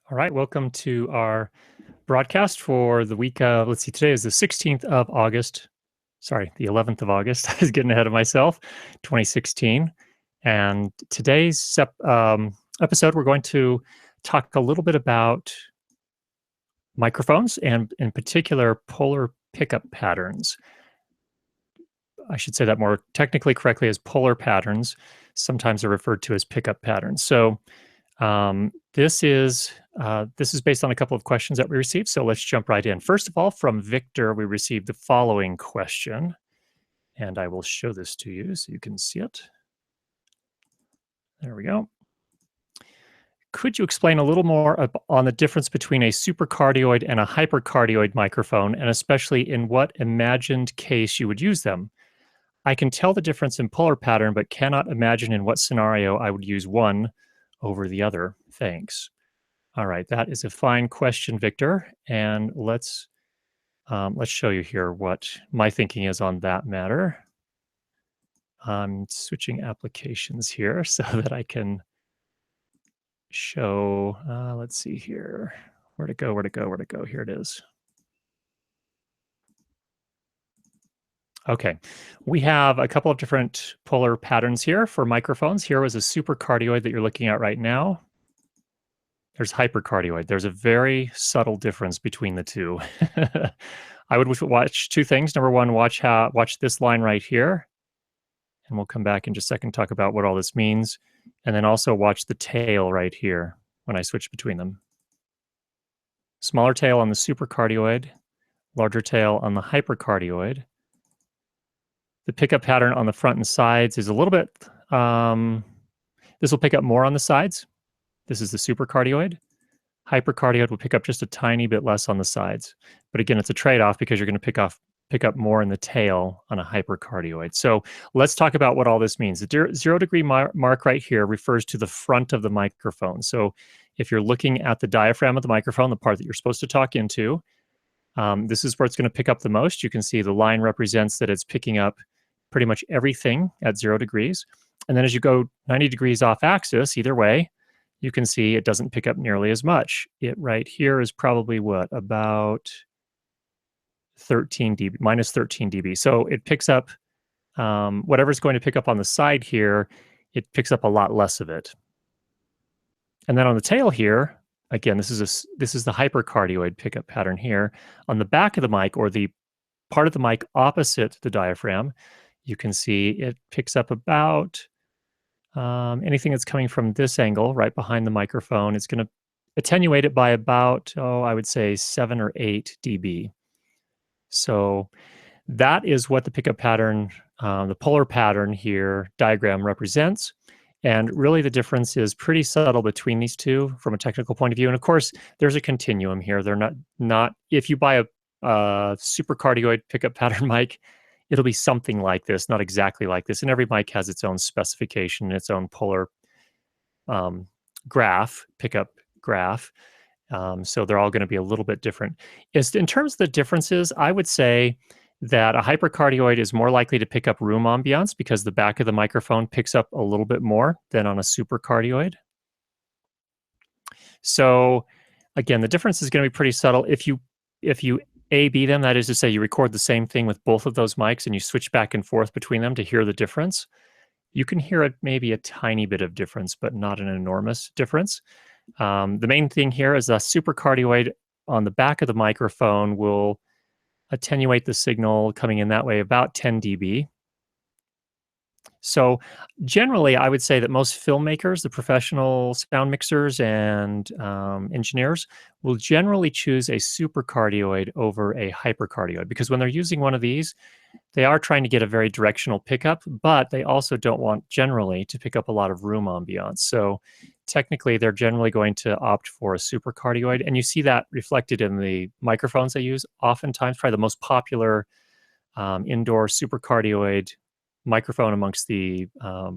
All right, welcome to our broadcast for the week of, let's see, today is the 16th of August. Sorry, the 11th of August. I was getting ahead of myself, 2016. And today's episode, we're going to talk a little bit about microphones and, in particular, polar pickup patterns. I should say that more technically correctly as polar patterns. Sometimes they're referred to as pickup patterns. So, this is based on a couple of questions that we received, so let's jump right in. First of all, from Victor, we received the following question, and I will show this to you so you can see it. There we go. Could you explain a little more on the difference between a supercardioid and a hypercardioid microphone, and especially in what imagined case you would use them? I can tell the difference in polar pattern, but cannot imagine in what scenario I would use one over the other. Thanks. All right, that is a fine question, Victor, and let's show you here what my thinking is on that matter. I'm switching applications here so that I can show. Let's see here, where to go, where to go, where to go. Here it is. Okay, we have a couple of different polar patterns here for microphones. Here was a supercardioid that you're looking at right now. There's hypercardioid. There's a very subtle difference between the two. I would watch two things. Number one, watch this line right here, and we'll come back in just a second, talk about what all this means. And then also watch the tail right here when I switch between them. Smaller tail on the supercardioid, larger tail on the hypercardioid. The pickup pattern on the front and sides is a little bit, this will pick up more on the sides. This is the supercardioid. Hypercardioid will pick up just a tiny bit less on the sides. But again, it's a trade-off because you're going to pick up more in the tail on a hypercardioid. So let's talk about what all this means. The 0 degree mark right here refers to the front of the microphone. So if you're looking at the diaphragm of the microphone, the part that you're supposed to talk into, this is where it's going to pick up the most. You can see the line represents that it's picking up pretty much everything at 0 degrees. And then as you go 90 degrees off axis, either way, you can see it doesn't pick up nearly as much. It right here is probably what, about 13 dB, minus 13 dB. So it picks up whatever's going to pick up on the side here, it picks up a lot less of it. And then on the tail here, again, this is the hypercardioid pickup pattern here. On the back of the mic, or the part of the mic opposite the diaphragm, you can see it picks up about anything that's coming from this angle, right behind the microphone. It's going to attenuate it by about, I would say 7 or 8 dB. So that is what the pickup pattern, the polar pattern here diagram represents. And really the difference is pretty subtle between these two from a technical point of view. And of course, there's a continuum here. They're not if you buy a supercardioid pickup pattern mic, it'll be something like this, not exactly like this. And every mic has its own specification, its own polar pickup graph. So they're all going to be a little bit different. In terms of the differences, I would say that a hypercardioid is more likely to pick up room ambiance because the back of the microphone picks up a little bit more than on a supercardioid. So again, the difference is going to be pretty subtle. If you A/B them, that is to say you record the same thing with both of those mics and you switch back and forth between them to hear the difference, you can hear maybe a tiny bit of difference, but not an enormous difference. The main thing here is a supercardioid on the back of the microphone will attenuate the signal coming in that way about 10 dB. So generally, I would say that most filmmakers, the professional sound mixers and engineers, will generally choose a supercardioid over a hypercardioid because when they're using one of these, they are trying to get a very directional pickup, but they also don't want generally to pick up a lot of room ambiance. So technically, they're generally going to opt for a supercardioid, and you see that reflected in the microphones they use. Oftentimes, probably the most popular indoor supercardioid microphone amongst the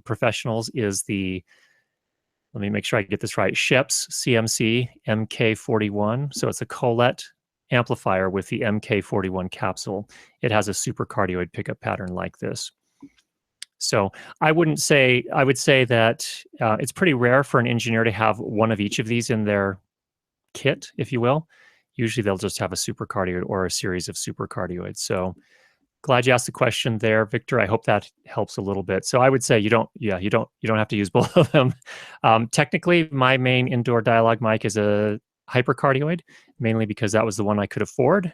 professionals is the, let me make sure I get this right, Schoeps CMC MK41. So it's a Colette amplifier with the MK41 capsule. It has a supercardioid pickup pattern like this. So I would say that it's pretty rare for an engineer to have one of each of these in their kit, if you will. Usually they'll just have a supercardioid or a series of supercardioids. So glad you asked the question there, Victor. I hope that helps a little bit. So I would say you don't have to use both of them. Technically, my main indoor dialogue mic is a hypercardioid, mainly because that was the one I could afford,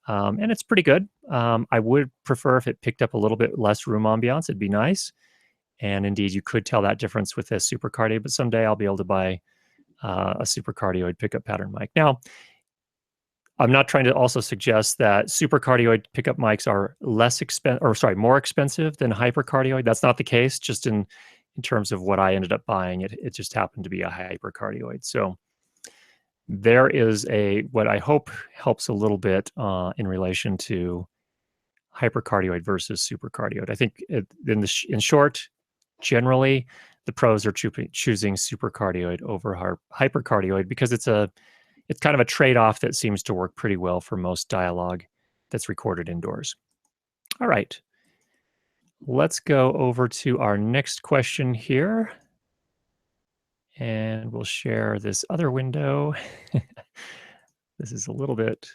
and it's pretty good. I would prefer if it picked up a little bit less room ambiance. It'd be nice. And indeed, you could tell that difference with a supercardioid, but someday I'll be able to buy a supercardioid pickup pattern mic. Now, I'm not trying to also suggest that supercardioid pickup mics are more expensive than hypercardioid. That's not the case. Just in terms of what I ended up buying, it just happened to be a hypercardioid. So there is what I hope helps a little bit in relation to hypercardioid versus supercardioid. I think in short, generally, the pros are choosing supercardioid over hypercardioid because it's kind of a trade-off that seems to work pretty well for most dialogue that's recorded indoors. All right. Let's go over to our next question here. And we'll share this other window. This is a little bit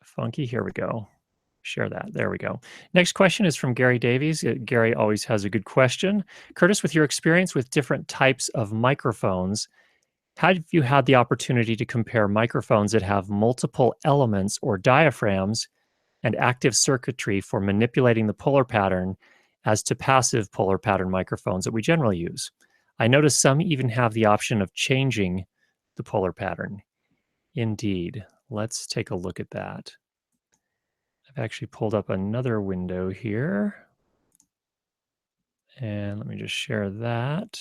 funky. Here we go. Share that. There we go. Next question is from Gary Davies. Gary always has a good question. Curtis, with your experience with different types of microphones, have you had the opportunity to compare microphones that have multiple elements or diaphragms and active circuitry for manipulating the polar pattern as to passive polar pattern microphones that we generally use? I notice some even have the option of changing the polar pattern. Indeed. Let's take a look at that. I've actually pulled up another window here. And let me just share that.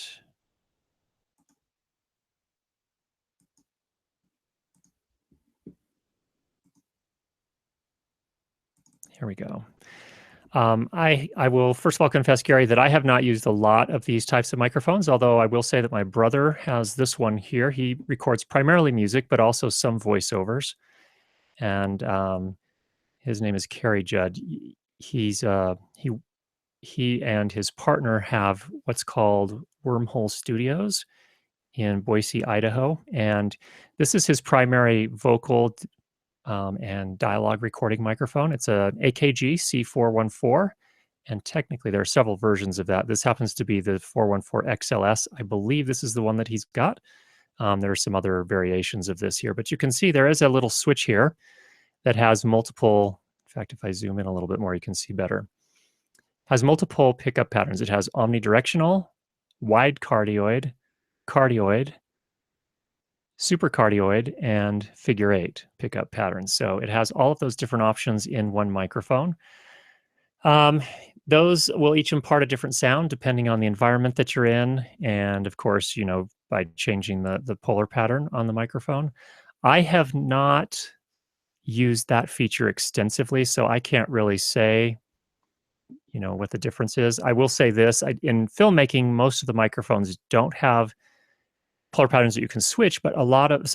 Here we go. I will first of all confess, Gary, that I have not used a lot of these types of microphones, although I will say that my brother has this one here. He records primarily music, but also some voiceovers. And his name is Kerry Judd. He and his partner have what's called Wormhole Studios in Boise, Idaho. And this is his primary vocal and dialogue recording microphone. It's an AKG C414, and technically there are several versions of that. This happens to be the 414 XLS. I believe this is the one that he's got. There are some other variations of this here, but you can see there is a little switch here that has multiple. In fact, if I zoom in a little bit more, you can see better. Has multiple pickup patterns. It has omnidirectional, wide cardioid, cardioid, supercardioid, and figure 8 pickup patterns. So it has all of those different options in one microphone. Those will each impart a different sound depending on the environment that you're in, and of course, by changing the polar pattern on the microphone. I have not used that feature extensively, so I can't really say what the difference is. I will say this, in filmmaking, most of the microphones don't have polar patterns that you can switch, but not a lot of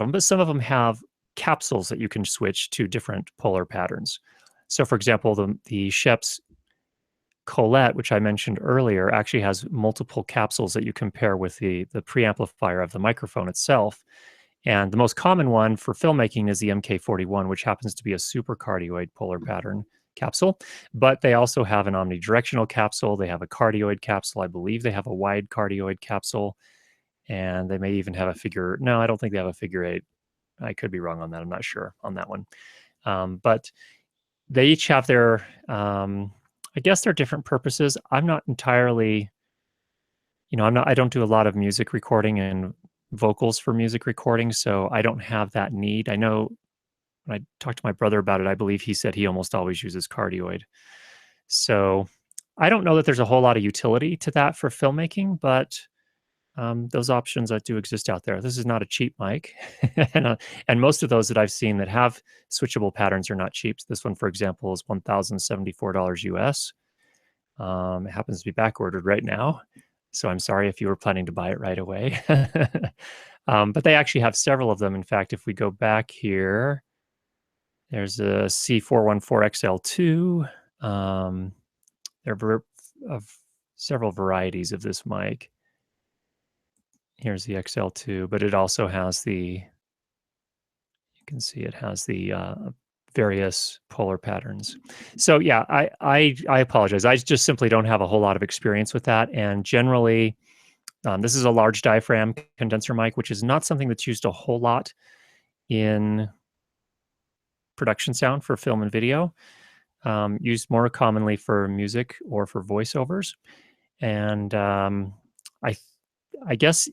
them, but some of them have capsules that you can switch to different polar patterns. So for example, the Schoeps Colette, which I mentioned earlier, actually has multiple capsules that you can pair with the preamplifier of the microphone itself. And the most common one for filmmaking is the MK41, which happens to be a supercardioid polar pattern capsule. But they also have an omnidirectional capsule. They have a cardioid capsule. I believe they have a wide cardioid capsule. And they may even have a figure. No, I don't think they have a figure 8. I could be wrong on that. I'm not sure on that one. But they each have their, I guess they're different purposes. I'm not entirely, I don't do a lot of music recording and vocals for music recording, so I don't have that need. I know when I talked to my brother about it, I believe he said he almost always uses cardioid. So I don't know that there's a whole lot of utility to that for filmmaking, but those options that do exist out there. This is not a cheap mic, and most of those that I've seen that have switchable patterns are not cheap. This one, for example, is $1,074 US. It happens to be back ordered right now, so I'm sorry if you were planning to buy it right away. But they actually have several of them. In fact, if we go back here, there's a C414XL2. There are several varieties of this mic. Here's the XL2, but it also has the You can see it has the various polar patterns. So yeah, I apologize. I just simply don't have a whole lot of experience with that. And generally, this is a large diaphragm condenser mic, which is not something that's used a whole lot in production sound for film and video. Used more commonly for music or for voiceovers. And I, I guess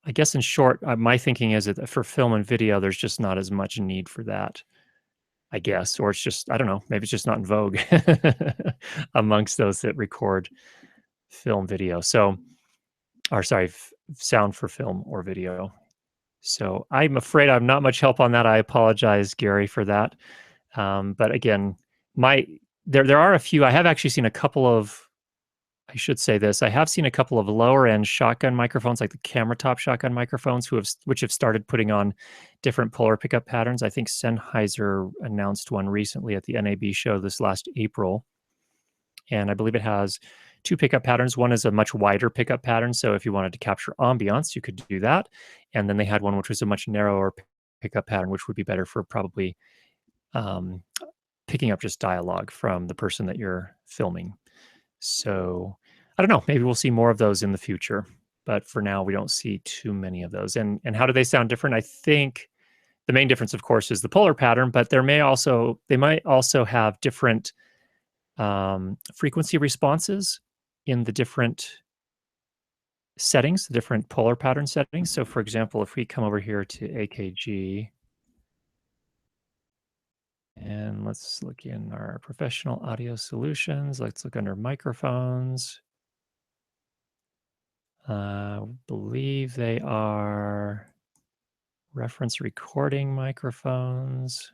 in short, my thinking is that for film and video, there's just not as much need for that. I guess, or it's just, I don't know, maybe it's just not in vogue amongst those that record film, video. So, or sorry, sound for film or video. So I'm afraid I'm not much help on that. I apologize, Gary, for that. But again, my there are a few. I have actually seen a couple of. I should say this. I have seen a couple of lower end shotgun microphones, like the camera top shotgun microphones, which have started putting on different polar pickup patterns. I think Sennheiser announced one recently at the NAB show this last April, and I believe it has two pickup patterns. One is a much wider pickup pattern, so if you wanted to capture ambiance, you could do that. And then they had one which was a much narrower pickup pattern, which would be better for probably picking up just dialogue from the person that you're filming. So I don't know, maybe we'll see more of those in the future, but for now we don't see too many of those. And how do they sound different? I think the main difference, of course, is the polar pattern, but they might also have different frequency responses in the different settings, the different polar pattern settings. So for example, if we come over here to AKG, and let's look in our professional audio solutions. Let's look under microphones. I believe they are reference recording microphones.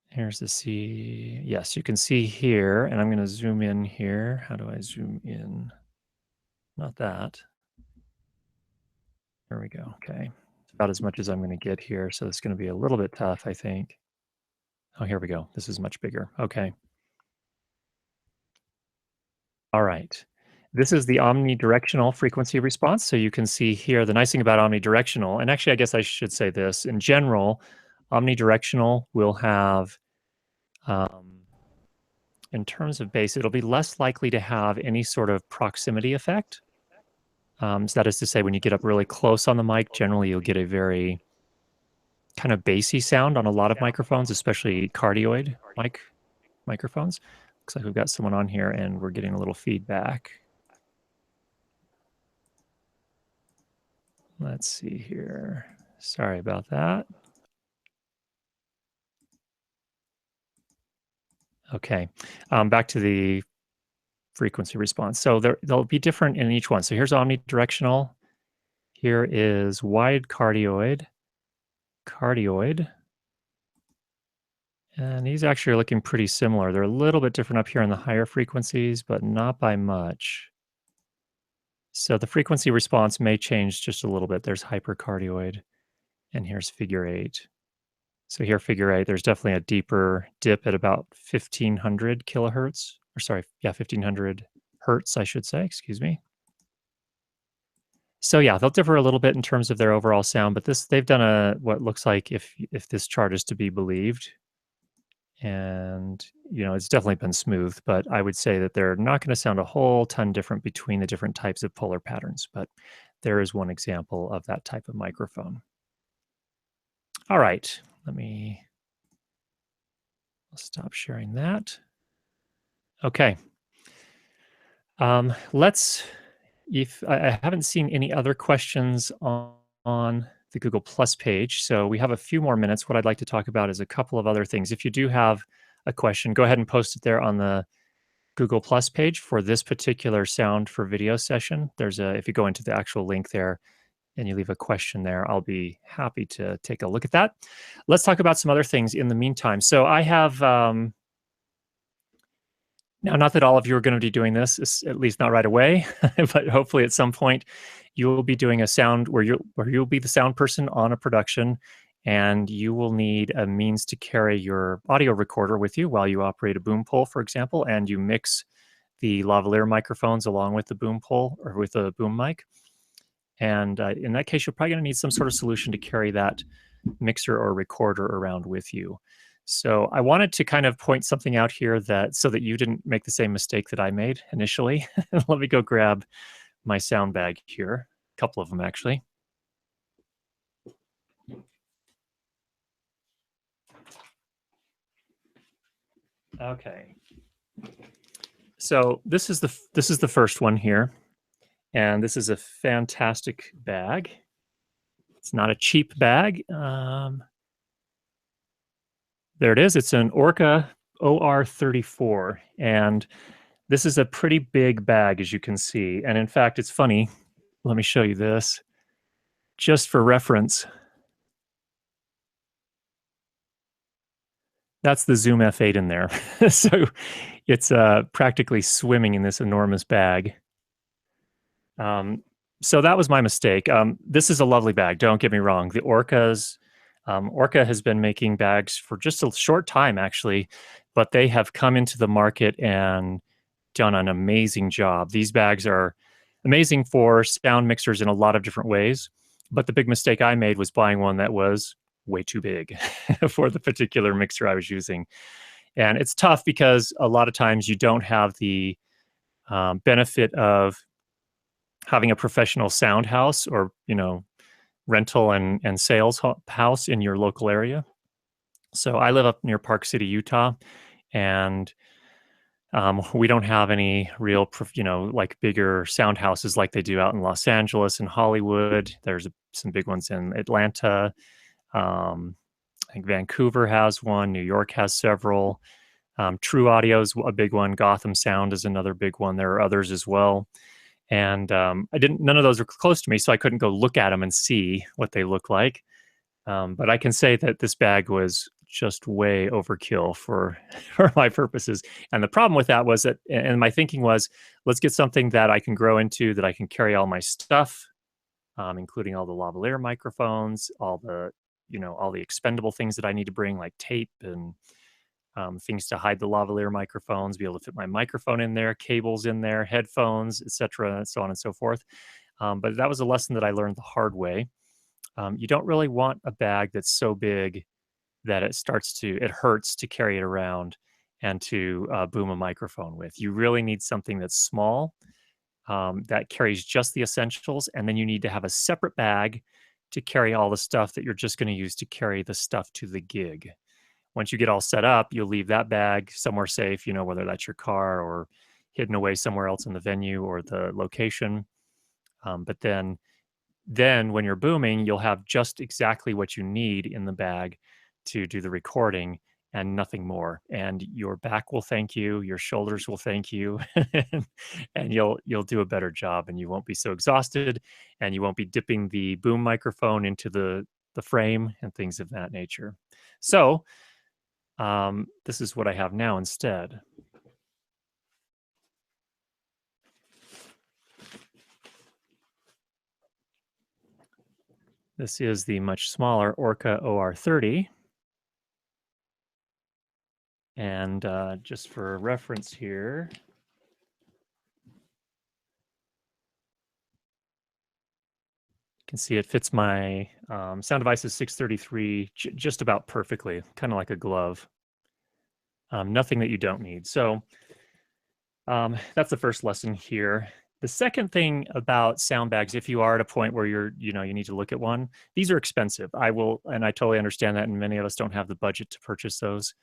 Here's the C. Yes, you can see here, and I'm going to zoom in here. How do I zoom in? Not that. There we go. Okay. It's about as much as I'm going to get here. So it's going to be a little bit tough, I think. Oh, here we go. This is much bigger. Okay. All right. This is the omnidirectional frequency response. So you can see here, the nice thing about omnidirectional, and actually, I guess I should say this, in general, omnidirectional will have, in terms of bass, it'll be less likely to have any sort of proximity effect. So that is to say, when you get up really close on the mic, generally you'll get a very kind of bassy sound on a lot of microphones, especially cardioid microphones. Looks like we've got someone on here and we're getting a little feedback. Let's see here. Sorry about that. Okay, back to the frequency response. So they'll be different in each one. So here's omnidirectional. Here is wide cardioid. And these actually are looking pretty similar. They're a little bit different up here in the higher frequencies, but not by much. So the frequency response may change just a little bit. There's hypercardioid, and here's figure 8. So here, figure 8, there's definitely a deeper dip at about 1500 kilohertz, or sorry, yeah, 1500 hertz, I should say, excuse me. So yeah, they'll differ a little bit in terms of their overall sound, but they've done what looks like, if this chart is to be believed, and it's definitely been smooth, but I would say that they're not going to sound a whole ton different between the different types of polar patterns, but there is one example of that type of microphone. All right, I'll stop sharing that. Okay. If I haven't seen any other questions on the Google Plus page, so we have a few more minutes. What I'd like to talk about is a couple of other things. If you do have a question, go ahead and post it there on the Google Plus page for this particular sound for video session. If you go into the actual link there and you leave a question there, I'll be happy to take a look at that. Let's talk about some other things in the meantime. So I have, now, not that all of you are going to be doing this, at least not right away, but hopefully at some point you will be doing a sound where you'll be the sound person on a production, and you will need a means to carry your audio recorder with you while you operate a boom pole, for example, and you mix the lavalier microphones along with the boom pole or with a boom mic. And in that case, you're probably going to need some sort of solution to carry that mixer or recorder around with you. So I wanted to kind of point something out here that so that you didn't make the same mistake that I made initially. Let me go grab my sound bag here, a couple of them actually. Okay. So this is the first one here, and this is a fantastic bag. It's not a cheap bag. There it is. It's an Orca OR34, and this is a pretty big bag, as you can see. And in fact, it's funny. Let me show you this, just for reference. That's the Zoom F8 in there. So it's practically swimming in this enormous bag. So that was my mistake. This is a lovely bag. Don't get me wrong. The Orca has been making bags for just a short time, actually, but they have come into the market and done an amazing job. These bags are amazing for sound mixers in a lot of different ways. But the big mistake I made was buying one that was way too big for the particular mixer I was using. And it's tough because a lot of times you don't have the benefit of having a professional sound house or, rental and sales house in your local area. So I live up near Park City, Utah, and we don't have any real, like bigger sound houses like they do out in Los Angeles and Hollywood. There's some big ones in Atlanta. I think Vancouver has one. New York has several. True Audio is a big one. Gotham Sound is another big one. There are others as well. And none of those are close to me, so I couldn't go look at them and see what they look like. But I can say that this bag was just way overkill for for my purposes. And the problem with that was that, and my thinking was, let's get something that I can grow into, that I can carry all my stuff, including all the lavalier microphones, all the expendable things that I need to bring, like tape and things to hide the lavalier microphones, be able to fit my microphone in there, cables in there, headphones, etc., and so on and so forth. But that was a lesson that I learned the hard way. You don't really want a bag that's so big that it hurts to carry it around and to boom a microphone with. You really need something that's small, that carries just the essentials, and then you need to have a separate bag to carry all the stuff that you're just going to use to carry the stuff to the gig. Once you get all set up, you'll leave that bag somewhere safe, whether that's your car or hidden away somewhere else in the venue or the location. But then when you're booming, you'll have just exactly what you need in the bag to do the recording and nothing more. And your back will thank you, your shoulders will thank you, and you'll do a better job, and you won't be so exhausted, and you won't be dipping the boom microphone into the frame and things of that nature. So this is what I have now instead. This is the much smaller Orca OR30. And just for reference here, you can see it fits my Sound Devices 633 just about perfectly, kind of like a glove. Nothing that you don't need. So that's the first lesson here. The second thing about sound bags, if you are at a point where you need to look at one, these are expensive. And I totally understand that, and many of us don't have the budget to purchase those.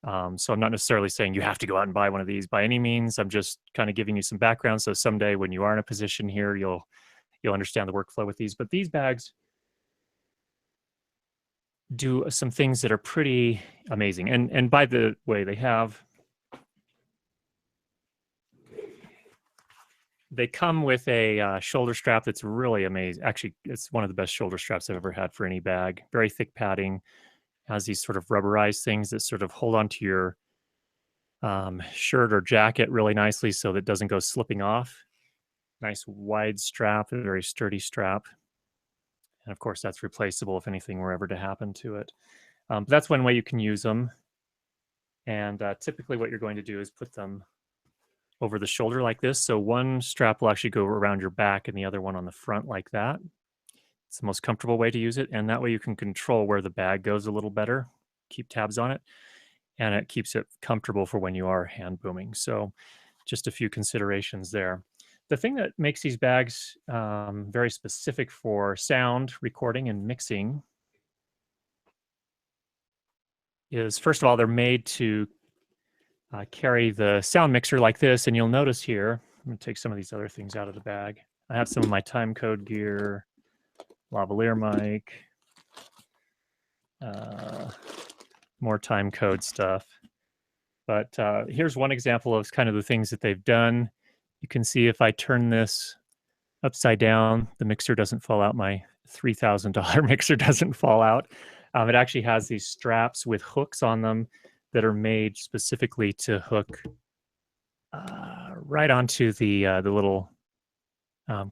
So I'm not necessarily saying you have to go out and buy one of these by any means. I'm just kind of giving you some background, so someday when you are in a position here, you'll understand the workflow with these. But these bags do some things that are pretty amazing. And by the way, they come with a shoulder strap that's really amazing. Actually, it's one of the best shoulder straps I've ever had for any bag. Very thick padding, has these sort of rubberized things that sort of hold onto your shirt or jacket really nicely so that it doesn't go slipping off. Nice wide strap, a very sturdy strap. And of course, that's replaceable if anything were ever to happen to it. But that's one way you can use them. And typically what you're going to do is put them over the shoulder like this. So one strap will actually go around your back and the other one on the front like that. It's the most comfortable way to use it. And that way you can control where the bag goes a little better, keep tabs on it, and it keeps it comfortable for when you are hand booming. So just a few considerations there. The thing that makes these bags very specific for sound recording and mixing is, first of all, they're made to carry the sound mixer like this. And you'll notice here, I'm going to take some of these other things out of the bag. I have some of my time code gear, lavalier mic, more time code stuff. But here's one example of kind of the things that they've done. You can see if I turn this upside down, the mixer doesn't fall out. My $3,000 mixer doesn't fall out. It actually has these straps with hooks on them that are made specifically to hook right onto the little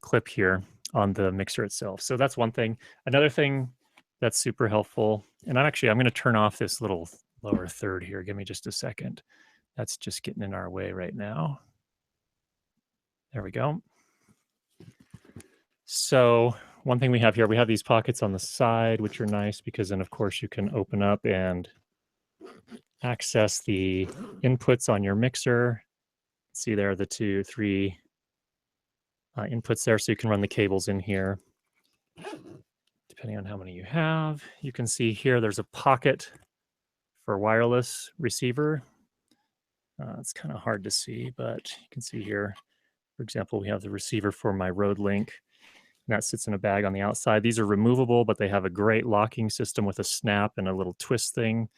clip here on the mixer itself. So that's one thing. Another thing that's super helpful, and I'm going to turn off this little lower third here. Give me just a second. That's just getting in our way right now. There we go. So one thing we have here, we have these pockets on the side, which are nice because then, of course, you can open up and access the inputs on your mixer. See there are the 2, 3 inputs there, so you can run the cables in here, depending on how many you have. You can see here there's a pocket for wireless receiver. It's kind of hard to see, but you can see here, for example, we have the receiver for my Road Link. And that sits in a bag on the outside. These are removable, but they have a great locking system with a snap and a little twist thing.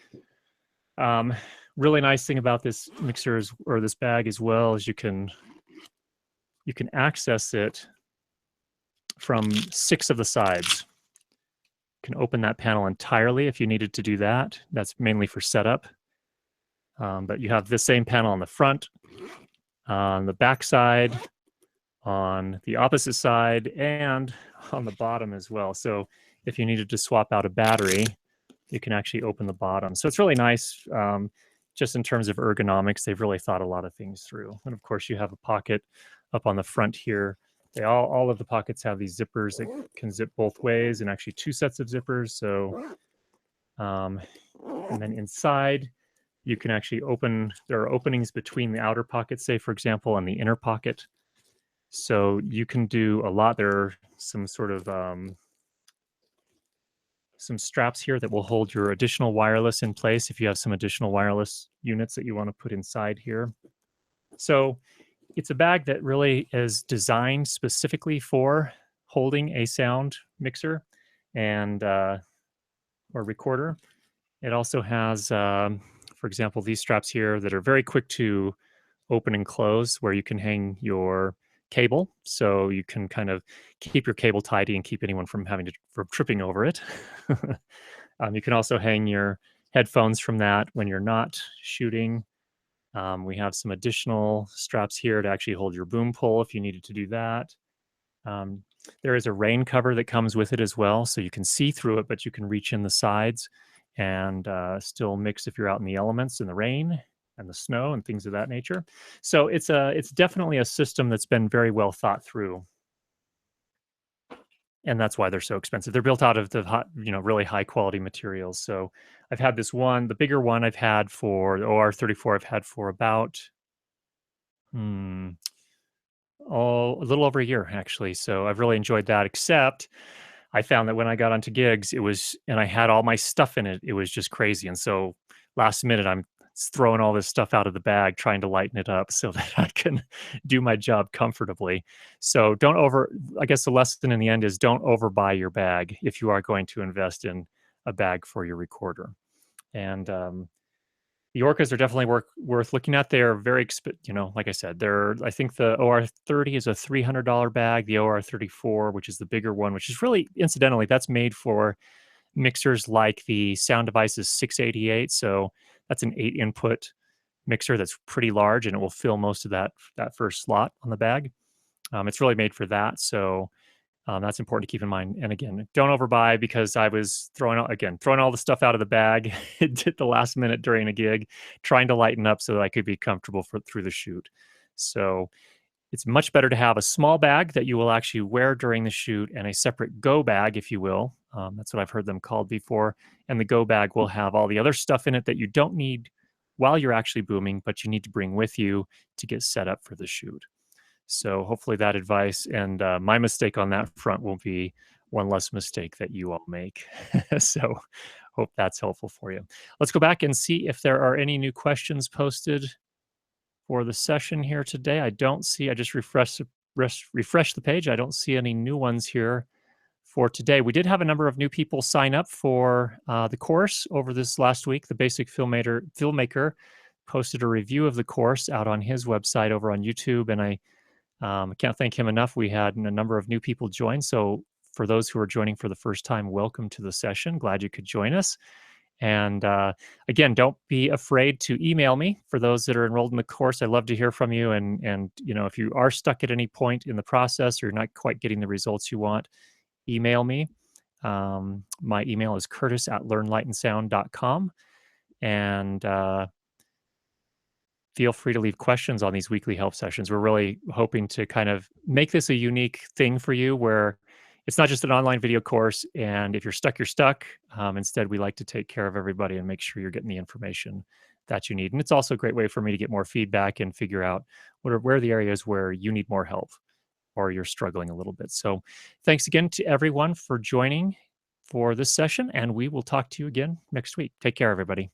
Really nice thing about this mixer is, or this bag as well, is you can access it from 6 of the sides. You can open that panel entirely if you needed to do that. That's mainly for setup. But you have the same panel on the front, on the back side, on the opposite side, and on the bottom as well. So if you needed to swap out a battery, you can actually open the bottom. So it's really nice. Just in terms of ergonomics, they've really thought a lot of things through. And of course, you have a pocket up on the front here. They all of the pockets have these zippers that can zip both ways, and actually 2 sets of zippers. So, and then inside, you can actually open, there are openings between the outer pockets, say, for example, and the inner pocket. So you can do a lot. There are some sort of some straps here that will hold your additional wireless in place if you have some additional wireless units that you want to put inside here. So it's a bag that really is designed specifically for holding a sound mixer and or recorder. It also has, for example, these straps here that are very quick to open and close, where you can hang your cable, so you can kind of keep your cable tidy and keep anyone from tripping over it. You can also hang your headphones from that when you're not shooting. We have some additional straps here to actually hold your boom pole if you needed to do that. There is a rain cover that comes with it as well, so you can see through it, but you can reach in the sides and still mix if you're out in the elements in the rain and the snow and things of that nature. So it's definitely a system that's been very well thought through. And that's why they're so expensive. They're built out of the really high quality materials. So I've had this one, the bigger one I've had for the OR34, I've had for about a little over a year, actually. So I've really enjoyed that, except I found that when I got onto gigs, and I had all my stuff in it, it was just crazy. And so last minute, I'm throwing all this stuff out of the bag, trying to lighten it up so that I can do my job comfortably. So I guess the lesson in the end is don't overbuy your bag if you are going to invest in a bag for your recorder. And the Orcas are definitely worth looking at. They are very, like I said, I think the OR30 is a $300 bag. The OR34, which is the bigger one, which is really, incidentally, that's made for mixers like the Sound Devices 688. So that's an 8-input mixer that's pretty large, and it will fill most of that first slot on the bag. It's really made for that. So that's important to keep in mind. And again, don't overbuy, because I was throwing all the stuff out of the bag at the last minute during a gig, trying to lighten up so that I could be comfortable through the shoot. So it's much better to have a small bag that you will actually wear during the shoot and a separate go bag, if you will. That's what I've heard them called before. And the go bag will have all the other stuff in it that you don't need while you're actually booming, but you need to bring with you to get set up for the shoot. So hopefully that advice and my mistake on that front will be one less mistake that you all make. So hope that's helpful for you. Let's go back and see if there are any new questions posted for the session here today. I don't see, I just refresh the page. I don't see any new ones here for today. We did have a number of new people sign up for the course over this last week. The Basic Filmmaker posted a review of the course out on his website over on YouTube, and I can't thank him enough. We had a number of new people join. So for those who are joining for the first time, welcome to the session. Glad you could join us. And again, don't be afraid to email me for those that are enrolled in the course. I love to hear from you. And you know, if you are stuck at any point in the process or you're not quite getting the results you want, email me. My email is curtis@learnlightandsound.com. And feel free to leave questions on these weekly help sessions. We're really hoping to kind of make this a unique thing for you where it's not just an online video course. And if you're stuck, you're stuck. Instead, we like to take care of everybody and make sure you're getting the information that you need. And it's also a great way for me to get more feedback and figure out where are the areas where you need more help or you're struggling a little bit. So thanks again to everyone for joining for this session. And we will talk to you again next week. Take care, everybody.